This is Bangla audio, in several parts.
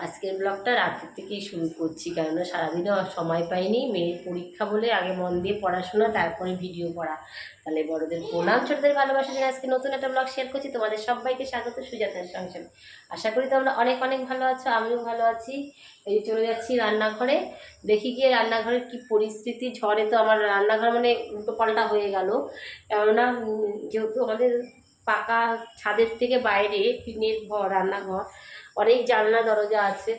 আজকের ব্লগটা রাতের থেকেই শুরু করছি, কেননা সারাদিনও সময় পাইনি। মেয়ের পরীক্ষা বলে আগে মন দিয়ে পড়াশোনা, তারপরে ভিডিও করা। তাহলে বড়দের প্রণাম, ছোটদের ভালোবাসা জানিয়ে আজকে নতুন একটা ব্লগ শেয়ার করছি। তোমাদের সবাইকে স্বাগত সুজাতার সংসারে। আশা করি তোমরা অনেক অনেক ভালো আছো, আমিও ভালো আছি। এই চলে যাচ্ছি রান্নাঘরে, দেখি গিয়ে রান্নাঘরের কি পরিস্থিতি। ঝড়ে তো আমার রান্নাঘর মানে উল্টো পাল্টা হয়ে গেল, কেননা যেহেতু আমাদের পাকা ছাদের থেকে বাইরে টিনের ঘর, রান্নাঘর, অনেক জানলা দরজা আছে।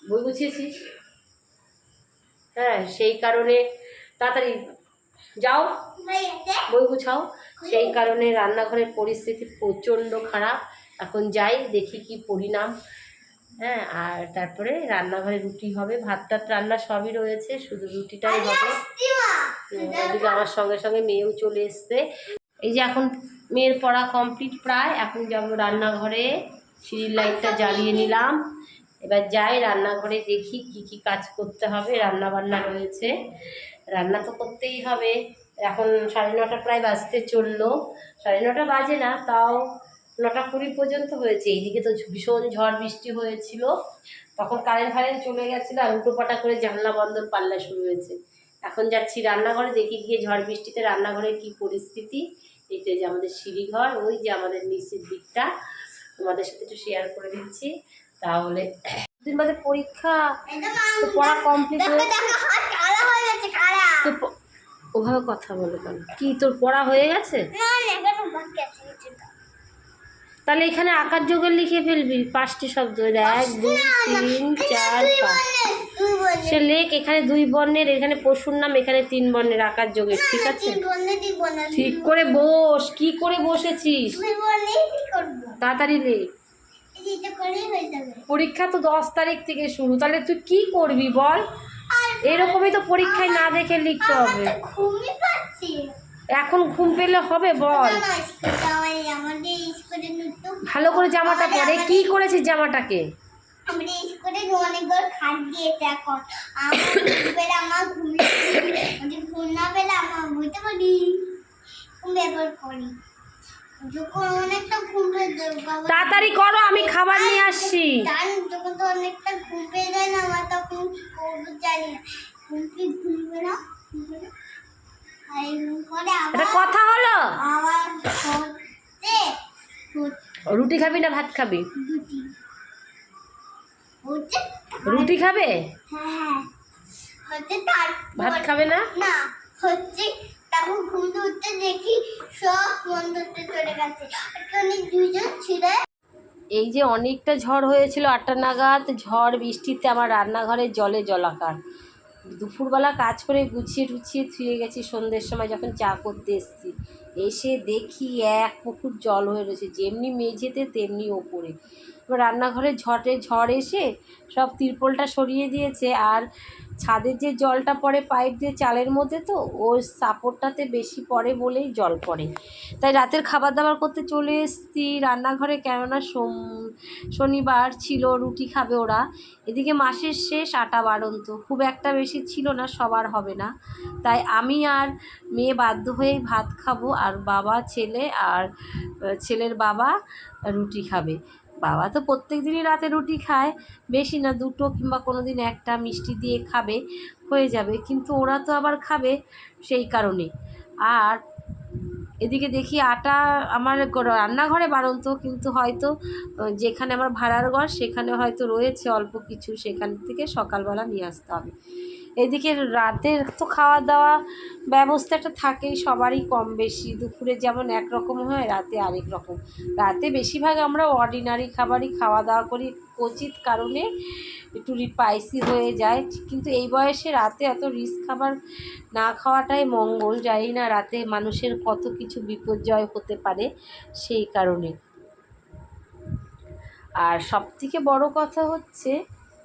বই গুছিয়েছিস? হ্যাঁ, সেই কারণে তাড়াতাড়ি যাও বই গুছাও। সেই কারণে রান্নাঘরের পরিস্থিতি প্রচণ্ড খারাপ। এখন যাই, দেখি কি পরিণাম। হ্যাঁ, আর তারপরে রান্নাঘরে রুটি হবে, ভাত টাত রান্না সবই রয়েছে, শুধু রুটিটাই হবে। ওদিকে আমার সঙ্গে সঙ্গে মেয়েও চলে এসছে। এই যে এখন মেয়ের পড়া কমপ্লিট প্রায়, এখন যাবো রান্নাঘরে। সিঁড়ির লাইটটা জ্বালিয়ে নিলাম। এবার যাই রান্নাঘরে, দেখি কি কি কাজ করতে হবে। রান্না বান্না রয়েছে, রান্না তো করতেই হবে। এখন 9:30 প্রায় বাজতে চললো। 9:30 বাজে না, তাও 9:20 পর্যন্ত হয়েছে। এইদিকে তো ভীষণ ঝড় বৃষ্টি হয়েছিল, তখন কারেন্ট চলে গেছিলো, আর উল্টোপাটা করে জানলা বন্ধর পাল্লা শুরু হয়েছে। এখন যাচ্ছি রান্নাঘরে, দেখি গিয়ে ঝড় বৃষ্টিতে রান্নাঘরের কি পরিস্থিতি। এটা যে আমাদের সিঁড়িঘর, ওই যে আমাদের নিচের দিকটা তোমাদের সাথে একটু শেয়ার করে দিচ্ছি। তাহলে দুদিন বাদে পরীক্ষা, তো পড়া কমপ্লিট হয়েছে তো ওভাবে কথা বলে কেন? কি তোর পড়া হয়ে গেছে? তাহলে এখানে আকার যোগের লিখে ফেলবি 5টি শব্দ। 1 2 3 4 5 সে লেখ। এখানে 2 বর্ণের, এখানে পশুর নাম, এখানে 3 বর্ণের আকার যোগের। ঠিক আছে, ঠিক করে বস। কি করে বসেছিস? তাড়াতাড়ি লেখ। পরীক্ষা তো 10 তারিখ থেকে শুরু, তাহলে তুই কি করবি বল? এরকমই তো পরীক্ষায় না দেখে লিখতে হবে। এখন ঘুম পেলে হবে বল? ভালো করে জামাটা পরে। কি করেছিস জামাটাকে? তাড়াতাড়ি করো, আমি খাবার নিয়ে আসছি। এটা কথা হলো? রুটি খাবি না ভাত খাবি? রুটি খাবে? ভাত খাবে না? এই যে অনেকটা ঝড় হয়েছিল 8টা নাগাদ। ঝড় বৃষ্টিতে আমার রান্নাঘরের জলে জলাকার। দুপুরবেলা কাজ করে গুছিয়ে টুছিয়ে থুয়ে গেছি, সন্ধ্যের সময় যখন চা করতে এসেছি, এসে দেখি এক পুকুর জল হয়ে রয়েছে, যেমনি মেঝেতে তেমনি ওপরে। এবার রান্নাঘরে ঝড় এসে সব তিরপলটা সরিয়ে দিয়েছে, আর ছাদের যে জলটা পড়ে পাইপ দিয়ে চালের মধ্যে, তো ওই সাপোর্টটাতে বেশি পড়ে বলেই জল পড়ে। তাই রাতের খাবার দাবার করতে চলে এসেছি রান্নাঘরে, কেননা শনিবার ছিল, রুটি খাবে ওরা। এদিকে মাসের শেষ, আটা বাড়ন্ত খুব একটা বেশি ছিল না, সবার হবে না। তাই আমি আর মেয়ে বাধ্য হয়েই ভাত খাবো, আর বাবা, ছেলে আর ছেলের বাবা রুটি খাবে। বাবা তো প্রত্যেক দিনই রাতে রুটি খায়, বেশি না, 2টো কিংবা কোনো দিন 1টা মিষ্টি দিয়ে খাবে, হয়ে যাবে। কিন্তু ওরা তো আবার খাবে, সেই কারণে। আর এদিকে দেখি আটা আমার রান্নাঘরে বাড়ন্ত, কিন্তু হয়তো যেখানে আমার ভাড়ার ঘর সেখানে হয়তো রয়েছে অল্প কিছু, সেখান থেকে সকালবেলা নিয়ে আসতে হবে। এদিকে রাতের তো খাওয়া দাওয়া ব্যবস্থাটা থাকেই সবারই কম বেশি। দুপুরে যেমন একরকম হয়, রাতে আরেক রকম। রাতে বেশিরভাগ আমরা অর্ডিনারি খাবারই খাওয়া দাওয়া করি, উচিত কারণে একটু স্পাইসি হয়ে যায়। কিন্তু এই বয়সে রাতে এত রিচ খাবার না খাওয়াটাই মঙ্গল। জানি না রাতে মানুষের কত কিছু বিপর্যয় হতে পারে, সেই কারণে। আর সবথেকে বড় কথা হচ্ছে,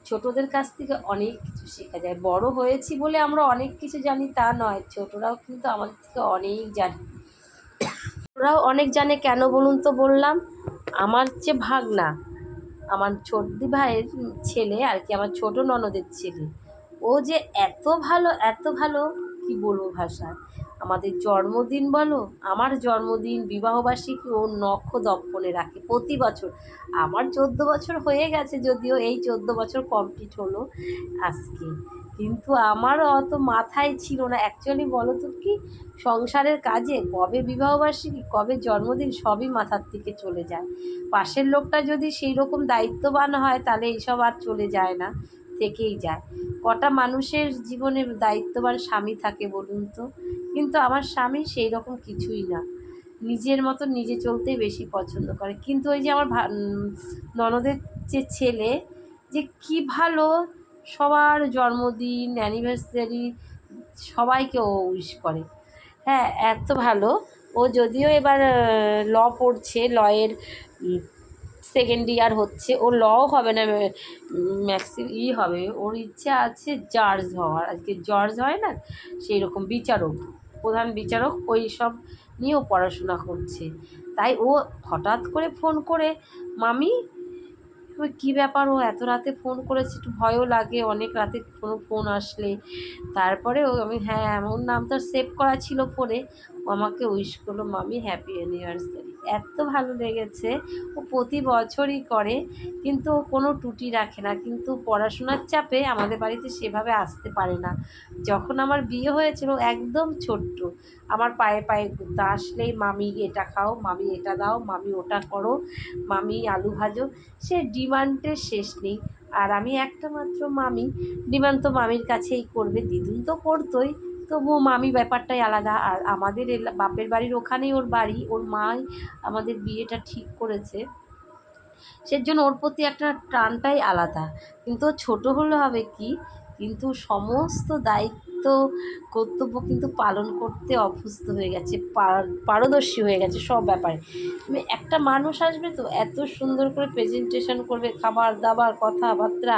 ছোটদের কাছ থেকে অনেক কিছু শেখা যায়। বড় হয়েছি বলে আমরা অনেক কিছু জানি তা নয়, ছোটরাও কিন্তু আমাদের থেকে অনেক জানে। ওরাও অনেক জানে। কেন বলুন তো বললাম? আমার যে ভাগনা, আমার ছোটদি ভাইয়ের ছেলে আর কি, আমার ছোট ননদের ছেলে, ও যে এত ভালো কি বলবো ভাষা। আমাদের জন্মদিন বলো, আমার জন্মদিন, বিবাহবার্ষিকী ও নখ দর্পণে রাখে প্রতি বছর। আমার 14 বছর হয়ে গেছে, যদিও এই 14 বছর কমপ্লিট হলো আজকে, কিন্তু আমার অত মাথায় ছিল না অ্যাকচুয়ালি। বলো তো কি, সংসারের কাজে কবে বিবাহবার্ষিকী কবে জন্মদিন সবই মাথার থেকে চলে যায়। পাশের লোকটা যদি সেই রকম দায়িত্ববান হয় তাহলে এইসব আর চলে যায় না, থেকেই যায়। কটা মানুষের জীবনে দায়িত্ববান স্বামী থাকে বলুন তো? কিন্তু আমার স্বামী সেই রকম কিছুই না, নিজের মতো নিজে চলতেই বেশি পছন্দ করে। কিন্তু ওই যে আমার ননদের যে ছেলে, যে কি ভালো, সবার জন্মদিন অ্যানিভার্সারি সবাইকে ও উইশ করে। হ্যাঁ, এত ভালো। ও যদিও এবার ল পড়ছে, লয়ের সেকেন্ড ইয়ার হচ্ছে, ও লও হবে না, হবে, ওর ইচ্ছা আছে জাজ হওয়ার। আজকে জজ হয় না, সেই রকম বিচারক, প্রধান বিচারক, ওই সব নিয়েও পড়াশোনা করছে। তাই ও হঠাৎ করে ফোন করে, মামি ওই কী ব্যাপার, ও এত রাতে ফোন করেছে, একটু ভয়ও লাগে অনেক রাতে কোনো ফোন আসলে। তারপরে আমি, হ্যাঁ, ওর নামটা সেভ করা ছিল ফোনে, ও আমাকে উইশ করলো, মামি হ্যাপি অ্যানিভার্সারি। এত ভালো লেগেছে। ও প্রতি বছরই করে, কিন্তু ও কোনো ত্রুটি রাখে না। কিন্তু পড়াশোনার চাপে আমাদের বাড়িতে সেভাবে আসতে পারে না। যখন আমার বিয়ে হয়েছিল একদম ছোট্ট, আমার পায়ে পায়ে ঘুরতে, আসলেই মামি এটা খাও, মামি এটা দাও, মামি ওটা করো, মামি আলু ভাজো, সে ডিমান্ডের শেষ নেই। আর আমি একটা মাত্র মামি, ডিমান্ড তো মামির কাছেই করবে, দিদুন তো করতোই, তবুও মামি ব্যাপারটাই আলাদা। আর আমাদের বাপের বাড়ির ওখানেই ওর বাড়ি, ওর মাই আমাদের বিয়েটা ঠিক করেছে, সেজন্য ওর প্রতি একটা টানটাই আলাদা। কিন্তু ও ছোটো হলে হবে কি, কিন্তু সমস্ত দায়িত্ব কর্তব্য কিন্তু পালন করতে অভ্যস্ত হয়ে গেছে, পারদর্শী হয়ে গেছে সব ব্যাপারে। একটা মানুষ আসবে তো এত সুন্দর করে প্রেজেন্টেশন করবে, খাবার দাবার কথাবার্তা,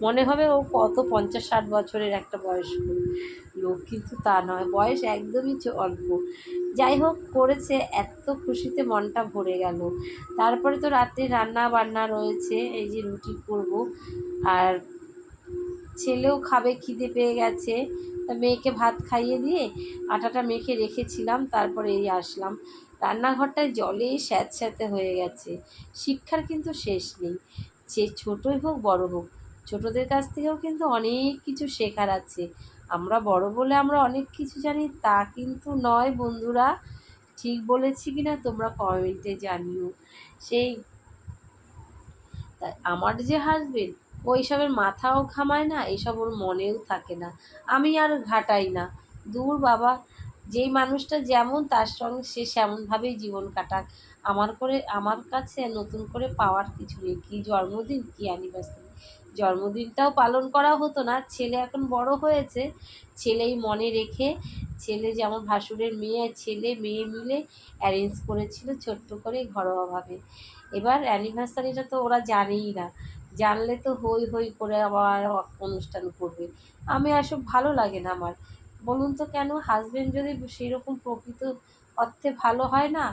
মনে হবে ও কত 50-60 বছরের একটা বয়স্ক লোক, কিন্তু তা নয়, বয়স একদমই অল্প। যাই হোক, করেছে, এত খুশিতে মনটা ভরে গেল। তারপরে তো রাতে রান্না বান্না রয়েছে, এই যে রুটি করব, আর ছেলেও খাবে, খিদে পেয়ে গেছে। তা মেয়েকে ভাত খাইয়ে দিয়ে আটাটা মেখে রেখেছিলাম, তারপরে এই আসলাম। রান্নাঘরটায় জলে স্যাঁতস্যাঁতে হয়ে গেছে। শিক্ষার কিন্তু শেষ নেই, সে ছোটোই হোক বড় হোক, ছোটদের কাছ থেকেও কিন্তু অনেক কিছু শেখার আছে। আমরা বড় বলে আমরা অনেক কিছু জানি তা কিন্তু নয় বন্ধুরা। ঠিক বলেছি কি না তোমরা কমেন্টে জানিও। সেই তাই আমার যে হাজবেন্ড, ও এইসবের মাথাও ঘামায় না, এইসব ওর মনেও থাকে না, আমি আর ঘাটাই না। দূর বাবা, যেই মানুষটা যেমন তার সঙ্গে সে সেমনভাবেই জীবন কাটাক। আমার কাছে নতুন করে পাওয়ার কিছু নেই। কী জন্মদিন, কী অ্যানিভার্সারি, জন্মদিনটাও পালন করা হতো না। ছেলে এখন বড় হয়েছে, ছেলেই মনে রেখে, ছেলে যেমন ভাসুরের মেয়ে, ছেলে মেয়ে মিলে অ্যারেঞ্জ করেছিল ছোট্ট করে ঘরোয়াভাবে। এবার অ্যানিভার্সারিটা তো ওরা জানেই না, জানলে তো হই হই করে আবার অনুষ্ঠান করবে। আমি এসব ভালো লাগে না আমার। বলুন তো কেন? হাজবেন্ড যদি সেরকম প্রকৃত অর্থে ভালো হয় না,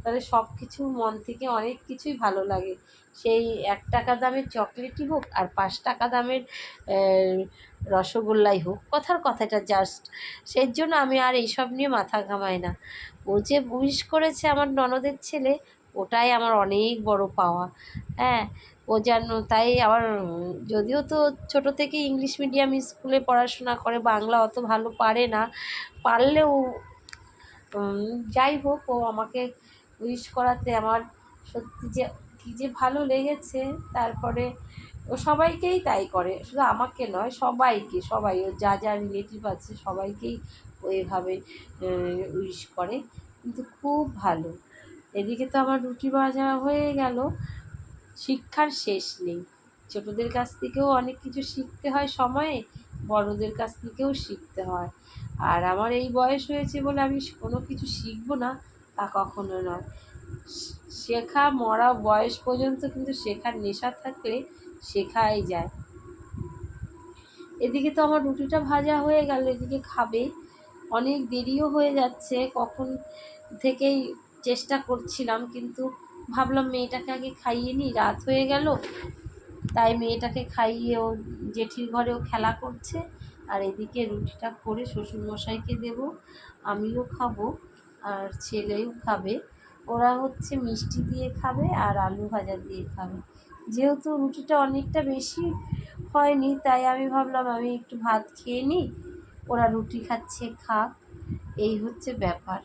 তাহলে সব কিছু মন থেকে অনেক কিছুই ভালো লাগে। সেই 1 টাকা দামের চকলেটই হোক আর 5 টাকা দামের রসগোল্লাই হোক, কথার কথাটা জাস্ট। সেই জন্য আমি আর এইসব নিয়ে মাথা ঘামাই না। ও যে উইশ করেছে আমার ননদের ছেলে, ওটাই আমার অনেক বড় পাওয়া। হ্যাঁ, ও যেন, তাই আবার যদিও তো ছোট থেকে ইংলিশ মিডিয়াম স্কুলে পড়াশোনা করে, বাংলা অত ভালো পারে না, পারলেও যাই হোক, ও আমাকে উইশ করাতে আমার সত্যি যে কী যে ভালো লেগেছে। তারপরে ও সবাইকেই তাই করে, শুধু আমাকে নয়, সবাইকে, সবাই ওর যা যা রিলেটিভ আছে সবাইকেই ও এভাবে উইশ করে, কিন্তু খুব ভালো। এদিকে তো আমার রুটি ভাজা হয়ে গেল। শিক্ষার শেষ নেই, ছোটদের কাছ থেকেও অনেক কিছু শিখতে হয় সময়ে, বড়দের কাছ থেকেও শিখতে হয়। আর আমার এই বয়স হয়েছে বলে আমি কোনো কিছু শিখবো না তা কখনো নয়। শেখা মরা বয়স পর্যন্ত কিন্তু শেখার নেশা থাকলে শেখাই যায়। এদিকে তো আমার রুটিটা ভাজা হয়ে গেল, এদিকে খাবে, অনেক দেরিও হয়ে যাচ্ছে, কখন থেকেই চেষ্টা করছিলাম, কিন্তু ভাবলাম মেয়েটাকে আগে খাইয়ে নিই, রাত হয়ে গেল। তাই মেয়েটাকে খাইয়ে ও জেঠির ঘরেও খেলা করছে, আর এদিকে রুটিটা করে শ্বশুরমশাইকে দেব, আমিও খাবো আর ছেলেও খাবে। ওরা হচ্ছে মিষ্টি দিয়ে খাবে আর আলু ভাজা দিয়ে খাবে। যেহেতু রুটিটা অনেকটা বেশি হয়নি, তাই আমি ভাবলাম আমি একটু ভাত খেয়ে নিই, ওরা রুটি খাচ্ছে খাক, এই হচ্ছে ব্যাপার।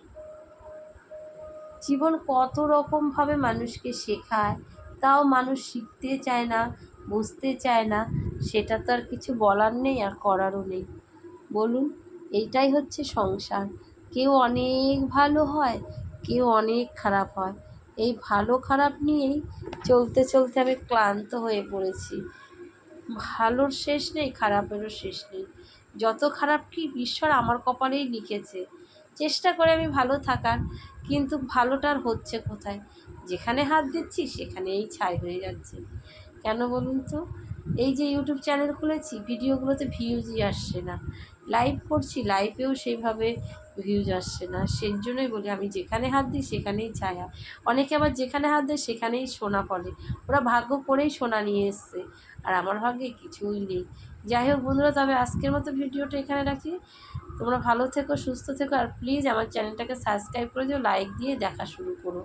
জীবন কত রকমভাবে মানুষকে শেখায়, তাও মানুষ শিখতে চায় না, বুঝতে চায় না। সেটা তো আর কিছু বলার নেই আর করারও নেই, বলুন। এইটাই হচ্ছে সংসার। কেউ অনেক ভালো হয়, কেউ অনেক খারাপ হয়। এই ভালো খারাপ নিয়েই চলতে চলতে আমি ক্লান্ত হয়ে পড়েছি। ভালোর শেষ নেই, খারাপেরও শেষ নেই। যত খারাপ কি ঈশ্বর আমার কপালেই লিখেছে। চেষ্টা করে আমি ভালো থাকার, কিন্তু ভালোটার হচ্ছে কোথায়? যেখানে হাত দিচ্ছি সেখানেই ছাই হয়ে যাচ্ছে। কেন বলুন তো? এই যে ইউটিউব চ্যানেল খুলেছি, ভিডিওগুলোতে ভিউজই আসছে না। লাইভ করছি, লাইভেও সেইভাবে ভিউজ আসছে না। সেই জন্যই বলি আমি যেখানে হাত দিই সেখানেই ছায়া। অনেকে আবার যেখানে হাত দেয় সেখানেই সোনা ফলে। ওরা ভাগ্য করেই সোনা নিয়ে এসছে, আর আমার ভাগ্যে কিছুই নেই। যাই হোক বন্ধুরা, তবে আজকের মতো ভিডিওটা এখানে রাখি। তোমরা ভালো থেকো, সুস্থ থেকো, আর প্লিজ আমার চ্যানেলটাকে সাবস্ক্রাইব করে দিও, লাইক দিয়ে দেখা শুরু করো।